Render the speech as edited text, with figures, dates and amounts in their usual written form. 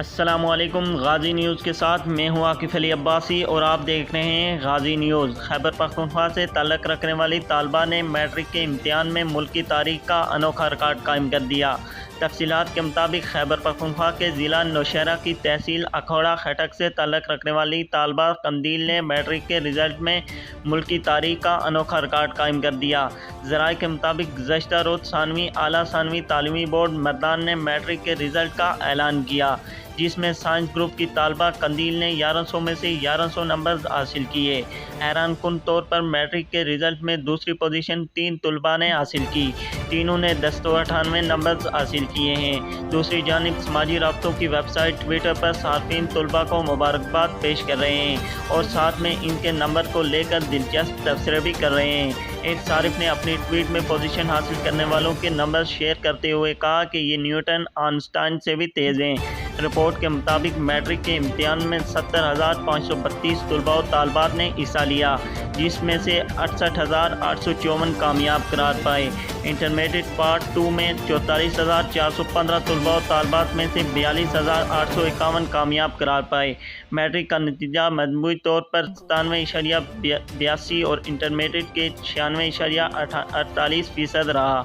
السلام علیکم، غازی نیوز کے ساتھ میں ہوں آفیت عباسی اور آپ دیکھ رہے ہیں غازی نیوز۔ خیبر پختونخوا سے تعلق رکھنے والی طالبہ نے میٹرک کے امتحان میں ملک کی تاریخ کا انوکھا ریکارڈ قائم کر دیا۔ تفصیلات کے مطابق خیبر پختونخوا کے ضلع نوشہرہ کی تحصیل اکھوڑا خٹک سے تعلق رکھنے والی طالبہ قندیل نے میٹرک کے رزلٹ میں ملک کی تاریخ کا انوکھا ریکارڈ قائم کر دیا۔ ذرائع کے مطابق گزشتہ روز ثانوی اعلیٰ ثانوی تعلیمی بورڈ مردان نے میٹرک کے رزلٹ کا اعلان کیا، جس میں سائنس گروپ کی طالبہ قندیل نے 1100 میں سے 1100 نمبرز حاصل کیے۔ حیران کن طور پر میٹرک کے رزلٹ میں دوسری پوزیشن 3 طلباء نے حاصل کی، تینوں نے 298 نمبرز حاصل کیے ہیں۔ دوسری جانب سماجی رابطوں کی ویب سائٹ ٹویٹر پر صارفین طلباء کو مبارکباد پیش کر رہے ہیں اور ساتھ میں ان کے نمبر کو لے کر دلچسپ تبصرے بھی کر رہے ہیں۔ ایک صارف نے اپنی ٹویٹ میں پوزیشن حاصل کرنے والوں کے نمبر شیئر کرتے ہوئے کہا کہ یہ نیوٹن آئنسٹائن سے بھی تیز ہیں۔ رپورٹ کے مطابق میٹرک کے امتحان میں 70,532 طلباء و طالبات نے حصہ لیا، جس میں سے 68,854 کامیاب قرار پائے۔ انٹرمیڈیٹ پارٹ 2 میں 44,415 طلباء و طالبات میں سے 42,851 کامیاب قرار پائے۔ میٹرک کا نتیجہ مجموعی طور پر 97.82 اور انٹرمیڈیٹ کے 96.48% رہا۔